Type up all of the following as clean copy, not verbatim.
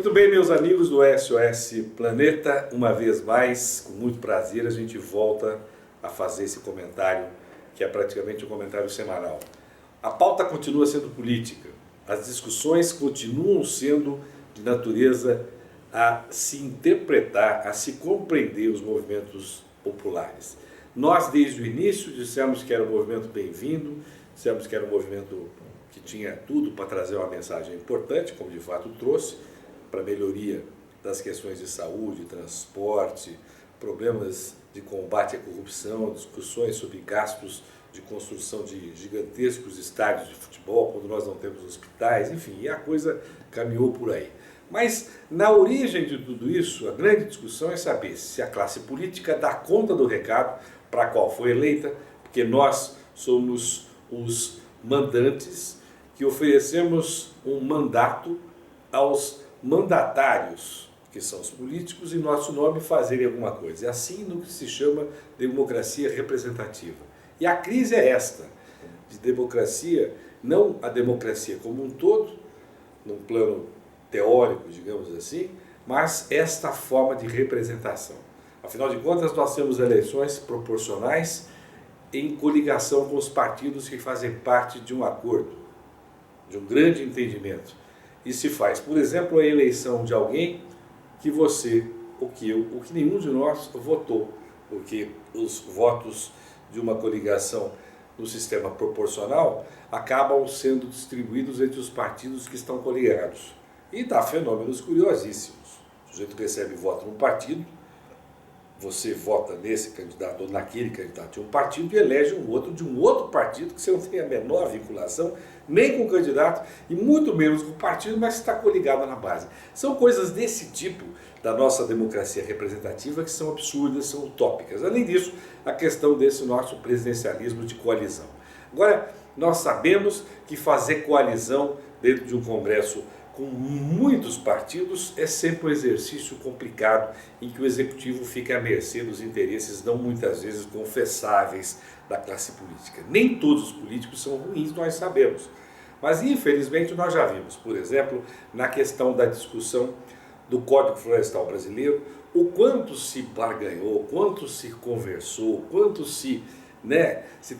Muito bem, meus amigos do SOS Planeta, uma vez mais, com muito prazer, a gente volta a fazer esse comentário, que é praticamente um comentário semanal. A pauta continua sendo política, as discussões continuam sendo de natureza a se interpretar, a se compreender os movimentos populares. Nós, desde o início, dissemos que era um movimento bem-vindo, dissemos que era um movimento que tinha tudo para trazer uma mensagem importante, como de fato trouxe, para a melhoria das questões de saúde, transporte, problemas de combate à corrupção, discussões sobre gastos de construção de gigantescos estádios de futebol, quando nós não temos hospitais, enfim, e a coisa caminhou por aí. Mas, na origem de tudo isso, a grande discussão é saber se a classe política dá conta do recado para a qual foi eleita, porque nós somos os mandantes que oferecemos um mandato aos mandatários, que são os políticos, em nosso nome fazerem alguma coisa. É assim no que se chama democracia representativa. E a crise é esta, de democracia, não a democracia como um todo, num plano teórico, digamos assim, mas esta forma de representação. Afinal de contas, nós temos eleições proporcionais em coligação com os partidos que fazem parte de um acordo, de um grande entendimento. E se faz, por exemplo, a eleição de alguém que você, ou que eu, ou que nenhum de nós votou, porque os votos de uma coligação no sistema proporcional acabam sendo distribuídos entre os partidos que estão coligados. E dá fenômenos curiosíssimos. O sujeito recebe voto num partido, você vota nesse candidato ou naquele candidato de um partido e elege um outro de um outro partido que você não tem a menor vinculação, nem com o candidato e muito menos com o partido, mas está coligado na base. São coisas desse tipo da nossa democracia representativa que são absurdas, são utópicas. Além disso, a questão desse nosso presidencialismo de coalizão. Agora, nós sabemos que fazer coalizão dentro de um Congresso com muitos partidos é sempre um exercício complicado em que o executivo fica à mercê dos interesses não muitas vezes confessáveis da classe política. Nem todos os políticos são ruins, nós sabemos. Mas infelizmente nós já vimos, por exemplo, na questão da discussão do Código Florestal Brasileiro, o quanto se barganhou, o quanto se conversou, o quanto se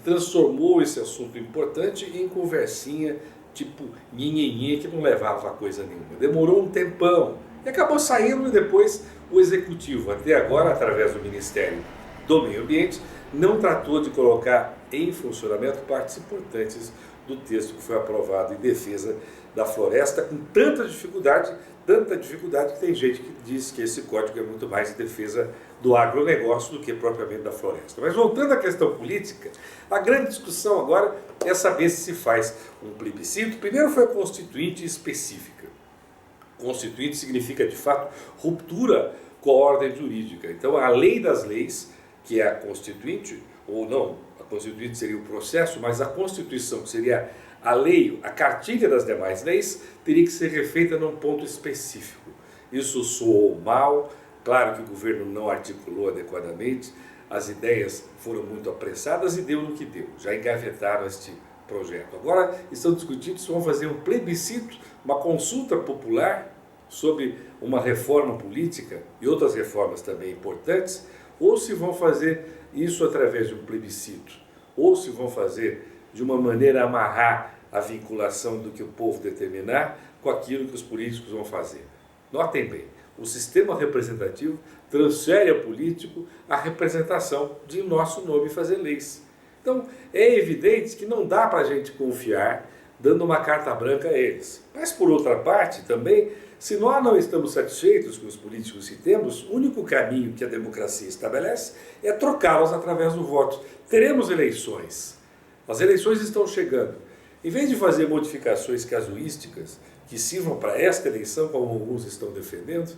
transformou esse assunto importante em conversinha tipo nhenhenhê que não levava a coisa nenhuma. Demorou um tempão e acabou saindo e depois o Executivo, até agora, através do Ministério do Meio Ambiente, não tratou de colocar em funcionamento partes importantes do texto que foi aprovado em defesa da floresta, com tanta dificuldade que tem gente que diz que esse código é muito mais em defesa do agronegócio do que propriamente da floresta. Mas voltando à questão política, a grande discussão agora é saber se faz um plebiscito. Primeiro foi a constituinte específica. Constituinte significa, de fato, ruptura com a ordem jurídica. Então, a lei das leis, que é a constituinte, ou não, a constituinte seria o processo, mas a Constituição, que seria a lei, a cartilha das demais leis, teria que ser refeita num ponto específico. Isso soou mal, claro que o governo não articulou adequadamente, as ideias foram muito apressadas e deu no que deu, já engavetaram este projeto. Agora estão discutindo se vão fazer um plebiscito, uma consulta popular sobre uma reforma política e outras reformas também importantes, ou se vão fazer isso através de um plebiscito, ou se vão fazer de uma maneira a amarrar a vinculação do que o povo determinar com aquilo que os políticos vão fazer. Notem bem, o sistema representativo transfere ao político a representação de nosso nome fazer leis. Então, é evidente que não dá para a gente confiar dando uma carta branca a eles. Mas, por outra parte, também, se nós não estamos satisfeitos com os políticos que temos, o único caminho que a democracia estabelece é trocá-los através do voto. Teremos eleições. As eleições estão chegando. Em vez de fazer modificações casuísticas que sirvam para esta eleição, como alguns estão defendendo,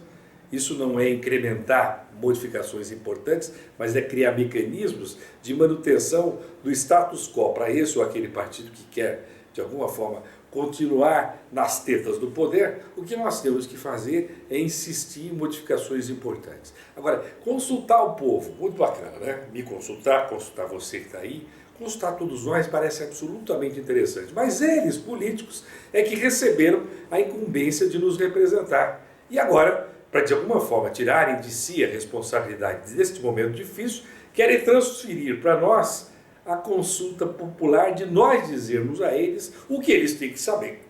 isso não é incrementar modificações importantes, mas é criar mecanismos de manutenção do status quo para esse ou aquele partido que quer, de alguma forma, continuar nas tetas do poder. O que nós temos que fazer é insistir em modificações importantes. Agora, consultar o povo, muito bacana, né? Me consultar você que está aí, consultar todos nós parece absolutamente interessante. Mas eles, políticos, é que receberam a incumbência de nos representar. E agora, para de alguma forma tirarem de si a responsabilidade deste momento difícil, querem transferir para nós a consulta popular de nós dizermos a eles o que eles têm que saber,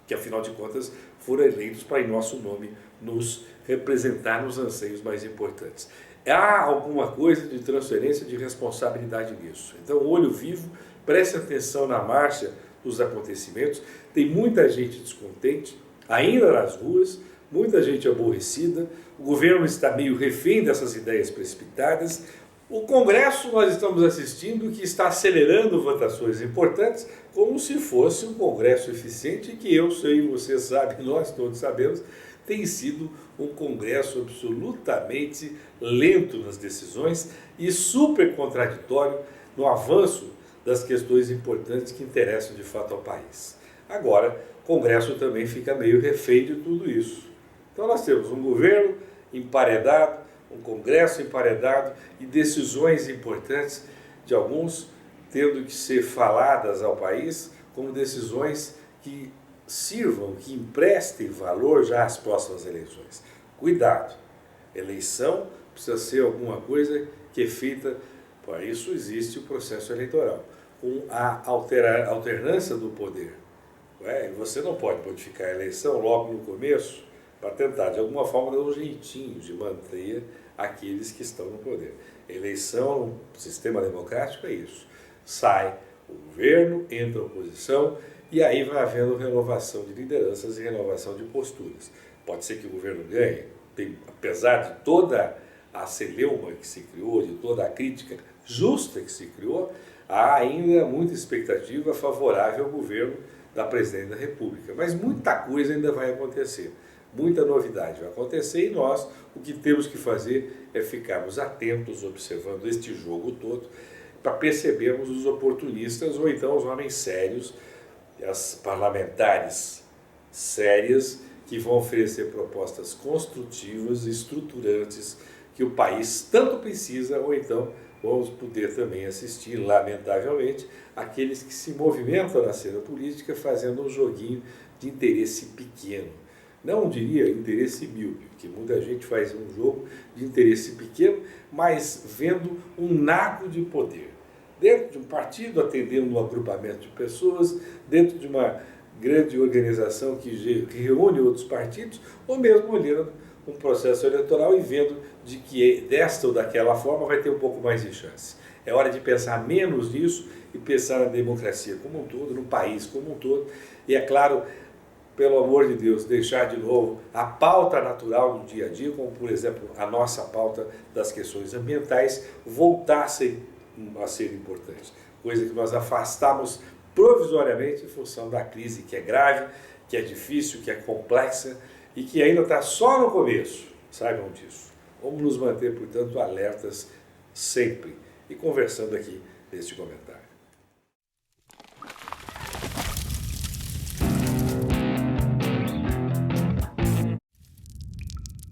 que afinal de contas foram eleitos para em nosso nome nos representar nos anseios mais importantes. Há alguma coisa de transferência de responsabilidade nisso. Então, olho vivo, preste atenção na marcha dos acontecimentos. Tem muita gente descontente, ainda nas ruas, muita gente aborrecida, o governo está meio refém dessas ideias precipitadas. O Congresso, nós estamos assistindo, que está acelerando votações importantes, como se fosse um Congresso eficiente, que eu sei, você sabe, nós todos sabemos, tem sido um Congresso absolutamente lento nas decisões e super contraditório no avanço das questões importantes que interessam de fato ao país. Agora, o Congresso também fica meio refém de tudo isso. Então nós temos um governo emparedado, um Congresso emparedado e decisões importantes de alguns tendo que ser faladas ao país como decisões que sirvam, que emprestem valor já às próximas eleições. Cuidado, eleição precisa ser alguma coisa que é feita, para isso existe o processo eleitoral, com a alternância do poder. Você não pode modificar a eleição logo no começo para tentar, de alguma forma, dar um jeitinho de manter aqueles que estão no poder. Eleição no sistema democrático é isso. Sai o governo, entra a oposição e aí vai havendo renovação de lideranças e renovação de posturas. Pode ser que o governo ganhe, apesar de toda a celeuma que se criou, de toda a crítica justa que se criou, há ainda muita expectativa favorável ao governo da Presidente da República. Mas muita coisa ainda vai acontecer. Muita novidade vai acontecer e nós o que temos que fazer é ficarmos atentos, observando este jogo todo, para percebermos os oportunistas ou então os homens sérios, as parlamentares sérias que vão oferecer propostas construtivas e estruturantes que o país tanto precisa, ou então vamos poder também assistir, lamentavelmente, aqueles que se movimentam na cena política fazendo um joguinho de interesse pequeno. Não diria interesse míope, porque muita gente faz um jogo de interesse pequeno, mas vendo um naco de poder. Dentro de um partido, atendendo um agrupamento de pessoas, dentro de uma grande organização que reúne outros partidos, ou mesmo olhando um processo eleitoral e vendo de que desta ou daquela forma vai ter um pouco mais de chance. É hora de pensar menos nisso e pensar na democracia como um todo, no país como um todo, e é claro, pelo amor de Deus, deixar de novo a pauta natural do dia a dia, como por exemplo a nossa pauta das questões ambientais, voltar a ser importante. Coisa que nós afastamos provisoriamente em função da crise que é grave, que é difícil, que é complexa e que ainda está só no começo. Saibam disso. Vamos nos manter, portanto, alertas sempre e conversando aqui neste comentário.